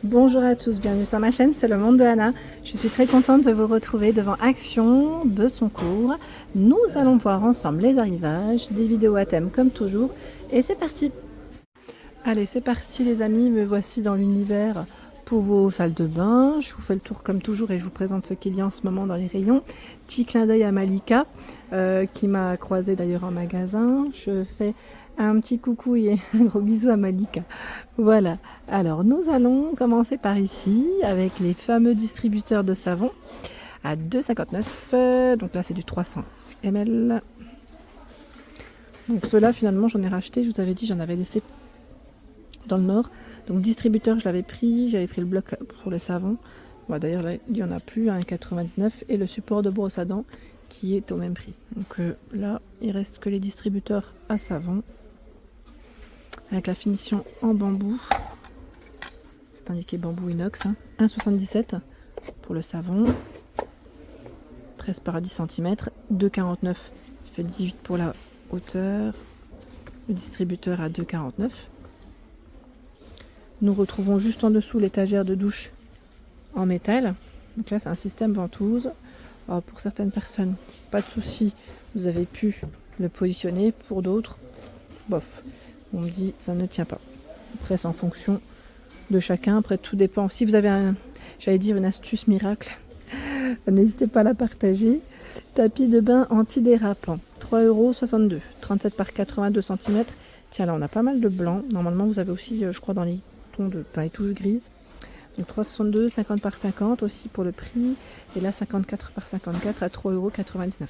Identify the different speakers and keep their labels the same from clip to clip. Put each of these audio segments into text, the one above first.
Speaker 1: Bonjour à tous, bienvenue sur ma chaîne, c'est le monde de Anna. Je suis très contente de vous retrouver devant Action Besoncourt. Nous allons voir ensemble les arrivages, des vidéos à thème comme toujours, et c'est parti. Allez, c'est parti les amis, me voici dans l'univers pour vos salles de bain. Je vous fais le tour comme toujours et je vous présente ce qu'il y a en ce moment dans les rayons. Petit clin d'œil à Malika, qui m'a croisé d'ailleurs en magasin. Je fais un petit coucou et un gros bisou à Malika. Voilà, alors nous allons commencer par ici avec les fameux distributeurs de savon à 2,59 €. Donc là c'est du 300 ml. Donc ceux-là finalement j'en ai racheté, je vous avais dit j'en avais laissé dans le nord. Donc distributeur je l'avais pris, j'avais pris le bloc pour les savons. Bon, d'ailleurs là il n'y en a plus à 1,99 € et le support de brosse à dents qui est au même prix. Donc là il reste que les distributeurs à savon. Avec la finition en bambou, c'est indiqué bambou inox, hein. 1,77 € pour le savon, 13 par 10 cm, 2,49 € fait 18 pour la hauteur, le distributeur à 2,49 €. Nous retrouvons juste en dessous l'étagère de douche en métal, donc là c'est un système ventouse. Alors, pour certaines personnes, pas de souci, vous avez pu le positionner, pour d'autres, bof. On me dit ça ne tient pas. Après c'est en fonction de chacun. Après tout dépend. Si vous avez j'allais dire une astuce miracle, n'hésitez pas à la partager. Tapis de bain antidérapant, 3,62 €, 37 par 82 cm. Tiens là on a pas mal de blanc. Normalement vous avez aussi je crois dans les tons dans les touches grises. Donc 3,62 €, 50 par 50 aussi pour le prix. Et là 54 par 54 à 3,99 €.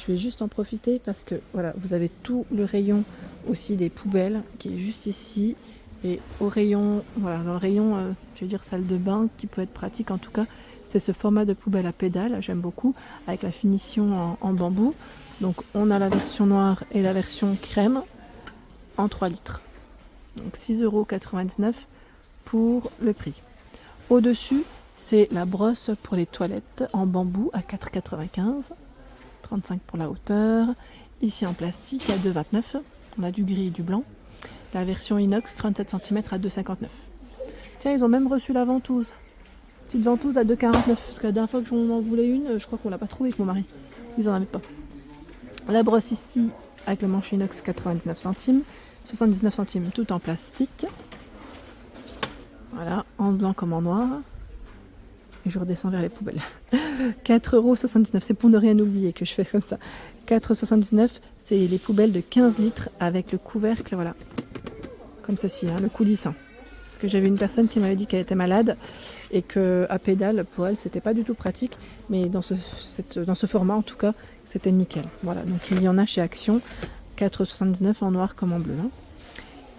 Speaker 1: Je vais juste en profiter parce que voilà, vous avez tout le rayon aussi des poubelles qui est juste ici. Et au rayon, voilà, dans le rayon, je veux dire salle de bain, qui peut être pratique en tout cas, c'est ce format de poubelle à pédales, j'aime beaucoup, avec la finition en bambou. Donc on a la version noire et la version crème en 3 litres. Donc 6,99 € pour le prix. Au-dessus, c'est la brosse pour les toilettes en bambou à 4,95 €. 35 pour la hauteur, ici en plastique à 2,29 €, on a du gris et du blanc. La version inox 37 cm à 2,59 €. Tiens, ils ont même reçu la ventouse, petite ventouse à 2,49 €, parce que la dernière fois que j'en voulais une, je crois qu'on l'a pas trouvée avec mon mari, ils en avaient pas. La brosse ici avec le manche inox 99 centimes, 79 centimes tout en plastique, voilà, en blanc comme en noir. Et je redescends vers les poubelles. 4,79 €, c'est pour ne rien oublier que je fais comme ça. 4,79 €, c'est les poubelles de 15 litres avec le couvercle, voilà. Comme ceci, hein, le coulissant. Parce que j'avais une personne qui m'avait dit qu'elle était malade et qu'à pédale, pour elle, c'était pas du tout pratique. Mais dans ce format, en tout cas, c'était nickel. Voilà, donc il y en a chez Action. 4,79 € en noir comme en bleu. Hein.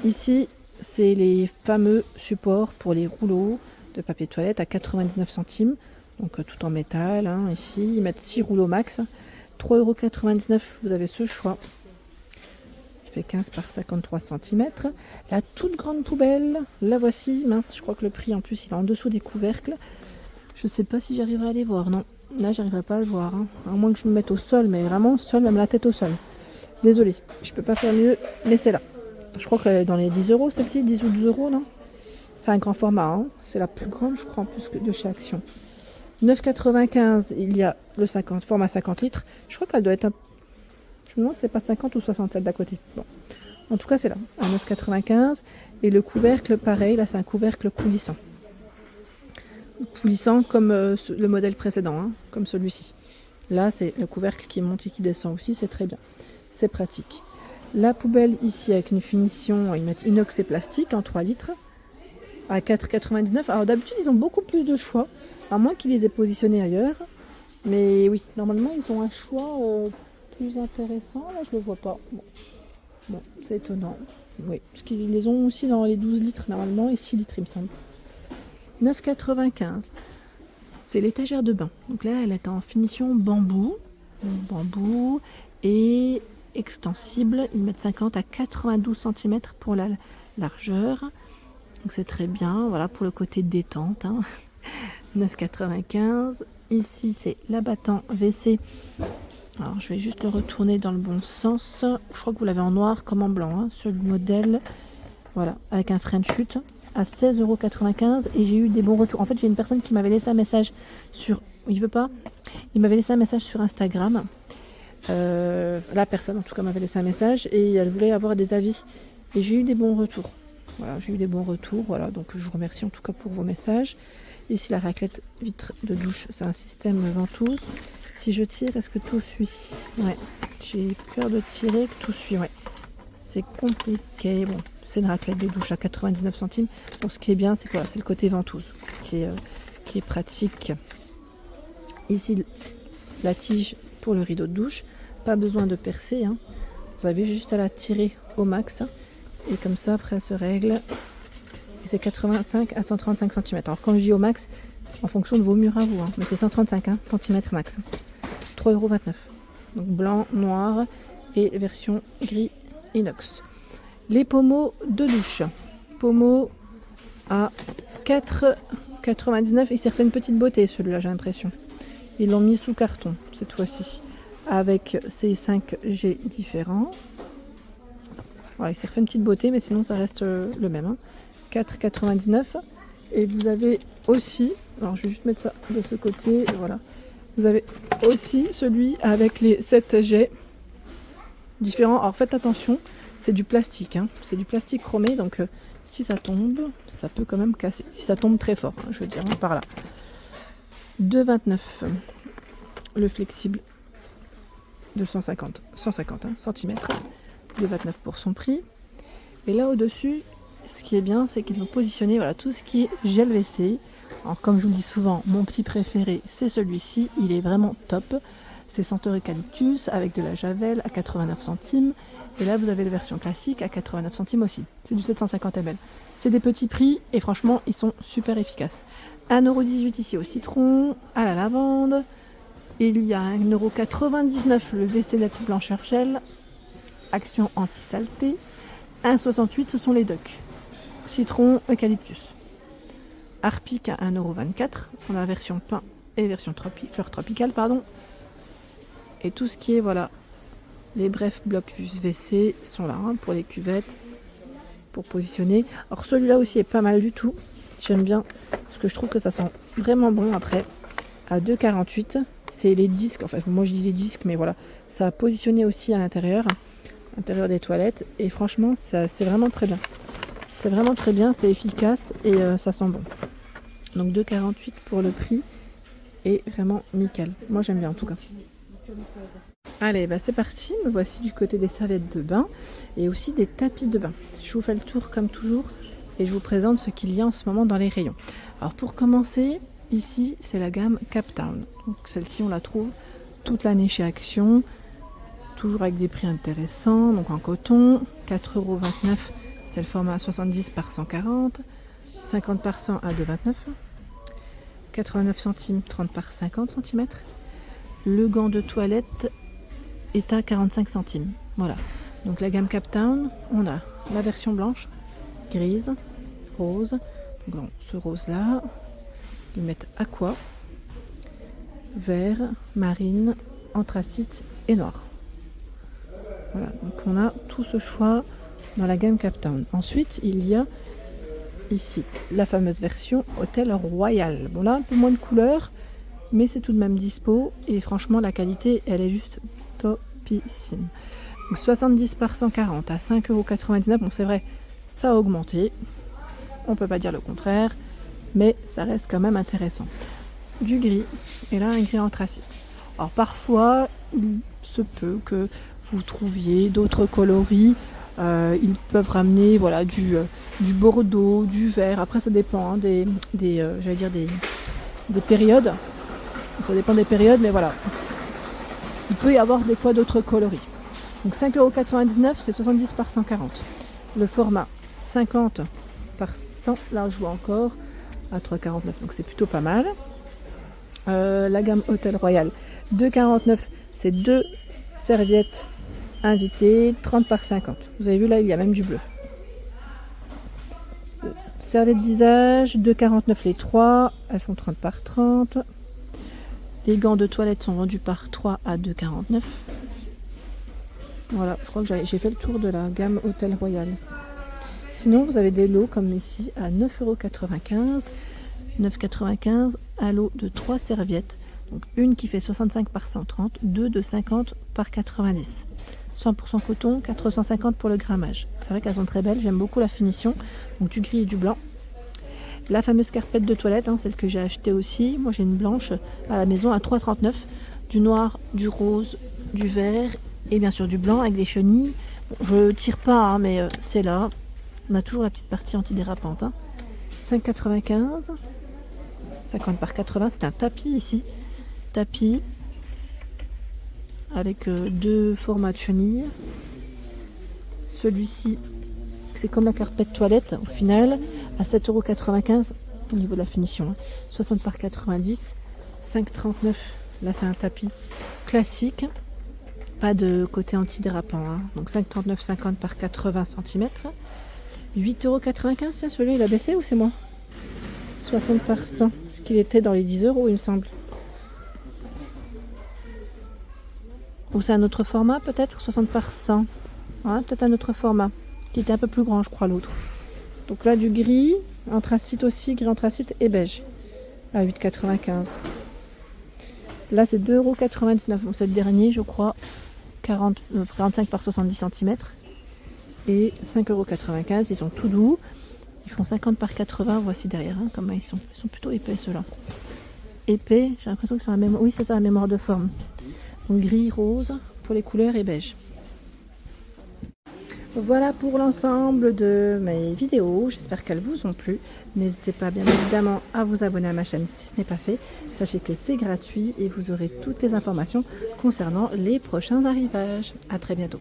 Speaker 1: Ici, c'est les fameux supports pour les rouleaux de papier toilette à 99 centimes, donc tout en métal, hein, ici ils mettent 6 rouleaux max, 3,99 €, vous avez ce choix, il fait 15 par 53 cm. La toute grande poubelle, la voici, mince, je crois que le prix en plus il est en dessous des couvercles, je sais pas si j'arriverai à les voir, non, là j'arriverai pas à le voir, hein. À moins que je me mette au sol, mais vraiment au sol, même la tête au sol, désolée, je peux pas faire mieux, mais c'est là, je crois qu'elle est dans les 10 € celle-ci, 10 ou 12 € là. C'est un grand format, hein. C'est la plus grande, je crois, en plus que de chez Action. 9,95 €, il y a le format 50 litres. Je crois qu'elle doit être je me demande si c'est pas 50 ou 67 d'à côté. Bon. En tout cas, c'est là, à 9,95 €. Et le couvercle, pareil, là, c'est un couvercle coulissant. Coulissant comme le modèle précédent, hein, comme celui-ci. Là, c'est le couvercle qui monte et qui descend aussi, c'est très bien. C'est pratique. La poubelle ici, avec une finition, ils mettent inox et plastique en 3 litres. À 4,99 €. Alors d'habitude ils ont beaucoup plus de choix, à moins qu'ils les aient positionnés ailleurs. Mais oui, normalement ils ont un choix plus intéressant. Là je le vois pas. Bon c'est étonnant. Oui, parce qu'ils les ont aussi dans les 12 litres normalement et 6 litres il me semble. 9,95 €. C'est l'étagère de bain. Donc là elle est en finition bambou. Bambou et extensible. Ils mettent 50 à 92 cm pour la largeur. Donc c'est très bien, voilà pour le côté détente, hein. 9,95 €. Ici c'est l'abattant WC. Alors je vais juste le retourner dans le bon sens. Je crois que vous l'avez en noir comme en blanc, hein, ce modèle. Voilà, avec un frein de chute. à 16,95 € et j'ai eu des bons retours. En fait, j'ai une personne qui m'avait laissé un message sur... Il veut pas. Il m'avait laissé un message sur Instagram. La personne, en tout cas, m'avait laissé un message et elle voulait avoir des avis. Et j'ai eu des bons retours. Voilà, j'ai eu des bons retours. Voilà, donc je vous remercie en tout cas pour vos messages. Ici, la raclette vitre de douche, c'est un système ventouse. Si je tire, est-ce que tout suit? Ouais, j'ai peur de tirer que tout suit. Ouais, c'est compliqué. Bon, c'est une raclette de douche à 99 centimes. Bon, ce qui est bien, c'est quoi? C'est le côté ventouse qui est pratique. Ici, la tige pour le rideau de douche. Pas besoin de percer. Hein. Vous avez juste à la tirer au max. Et comme ça, après, elle se règle. Et c'est 85 à 135 cm. Alors, quand je dis au max, en fonction de vos murs à vous. Hein, mais c'est 135 cm max. 3,29 €. Donc, blanc, noir et version gris inox. Les pommeaux de douche. Pommeau à 4,99 €. Il s'est refait une petite beauté, celui-là, j'ai l'impression. Ils l'ont mis sous carton, cette fois-ci. Avec ces 5 G différents. Voilà, il s'est refait une petite beauté, mais sinon, ça reste le même. Hein. 4,99 €. Et vous avez aussi... Alors, je vais juste mettre ça de ce côté. Voilà. Vous avez aussi celui avec les 7 G différents. Alors, faites attention. C'est du plastique, hein. C'est du plastique chromé, donc si ça tombe, ça peut quand même casser. Si ça tombe très fort, hein, je veux dire, hein, par là. 2,29 €. Le flexible de 150 cm. 2,29 € pour son prix. Et là au-dessus, ce qui est bien, c'est qu'ils ont positionné voilà, tout ce qui est gel WC. Alors, comme je vous le dis souvent, mon petit préféré, c'est celui-ci. Il est vraiment top. C'est senteur eucalyptus avec de la javel à 89 centimes. Et là, vous avez la version classique à 89 centimes aussi. C'est du 750 ml. C'est des petits prix et franchement, ils sont super efficaces. 1,18 € ici au citron, à la lavande. Il y a 1,99 € le WC net blancheur gel. Action anti-saleté. 1,68 € ce sont les ducks. Citron, eucalyptus. Harpic à 1,24 €. On a la version pain et version fleur tropicale, pardon. Et tout ce qui est, voilà, les brefs blocs WC sont là hein, pour les cuvettes, pour positionner. Alors celui-là aussi est pas mal du tout. J'aime bien, parce que je trouve que ça sent vraiment bon après. À 2,48 €, c'est les disques, enfin moi je dis les disques, mais voilà, ça a positionné aussi à l'intérieur des toilettes. Et franchement, c'est vraiment très bien. C'est vraiment très bien, c'est efficace et ça sent bon. Donc 2,48 € pour le prix et vraiment nickel. Moi j'aime bien en tout cas. Allez, bah c'est parti, me voici du côté des serviettes de bain et aussi des tapis de bain. Je vous fais le tour comme toujours et je vous présente ce qu'il y a en ce moment dans les rayons. Alors pour commencer, ici c'est la gamme Captown. Donc celle-ci on la trouve toute l'année chez Action, toujours avec des prix intéressants. Donc en coton, 4,29 €, c'est le format 70 par 140, 50 par 100 à 2,29 €, 89 centimes 30 par 50 cm. Le gant de toilette est à 45 centimes. Voilà. Donc la gamme Captown, on a la version blanche, grise, rose. Donc ce rose là, ils mettent aqua, vert, marine, anthracite et noir. Voilà. Donc on a tout ce choix dans la gamme Captown. Ensuite, il y a ici la fameuse version Hôtel Royal. Bon là, un peu moins de couleurs, mais c'est tout de même dispo et franchement la qualité elle est juste topissime. Donc 70 par 140 à 5,99 €. Bon c'est vrai, ça a augmenté, on peut pas dire le contraire, mais ça reste quand même intéressant. Du gris, et là un gris anthracite. Alors parfois il se peut que vous trouviez d'autres coloris, ils peuvent ramener voilà, du bordeaux, du vert, après ça dépend hein, des périodes. Ça dépend des périodes, mais voilà. Il peut y avoir des fois d'autres coloris. Donc 5,99 €, c'est 70 par 140. Le format 50 par 100, là je vois encore à 3,49 €, donc c'est plutôt pas mal. La gamme Hôtel Royal, 2,49 €, c'est 2 serviettes invitées, 30 par 50. Vous avez vu là, il y a même du bleu. Serviettes visage, 2,49 € les 3, elles font 30 par 30. Les gants de toilette sont vendus par 3 à 2,49 €. Voilà, je crois que j'ai fait le tour de la gamme Hôtel Royal. Sinon, vous avez des lots comme ici à 9,95 €. 9,95 € un lot de 3 serviettes. Donc une qui fait 65 par 130, deux de 50 par 90. 100% coton, 450 pour le grammage. C'est vrai qu'elles sont très belles, j'aime beaucoup la finition. Donc du gris et du blanc. La fameuse carpette de toilette, hein, celle que j'ai achetée aussi. Moi j'ai une blanche à la maison à 3,39 €. Du noir, du rose, du vert et bien sûr du blanc avec des chenilles. Bon, je tire pas, hein, mais c'est là. On a toujours la petite partie antidérapante. Hein. 5,95 €. 50 par 80, c'est un tapis ici. Tapis avec deux formats de chenilles. Celui-ci, c'est comme la carpette toilette au final, à 7,95 € au niveau de la finition. Hein. 60 par 90, 5,39 €. Là, c'est un tapis classique, pas de côté antidérapant. Hein. Donc 5,39, 50 par 80 cm. 8,95 €. Tiens, celui-là, il a baissé ou c'est moi? 60 par 100, ce qu'il était dans les 10 € il me semble. Ou c'est un autre format peut-être, 60 par 100. Ouais, peut-être un autre format, qui était un peu plus grand je crois l'autre. Donc là du gris, anthracite aussi, gris anthracite et beige. À 8,95 €. Là c'est 2,99 €, donc c'est le dernier je crois. 45 par 70 cm. Et 5,95 €, ils sont tout doux. Ils font 50 par 80, voici derrière, hein, comment ils sont. Ils sont plutôt épais ceux-là. Épais, j'ai l'impression que c'est la mémoire. Oui, c'est ça, la mémoire de forme. Donc gris, rose pour les couleurs et beige. Voilà pour l'ensemble de mes vidéos. J'espère qu'elles vous ont plu. N'hésitez pas bien évidemment à vous abonner à ma chaîne si ce n'est pas fait. Sachez que c'est gratuit et vous aurez toutes les informations concernant les prochains arrivages. À très bientôt.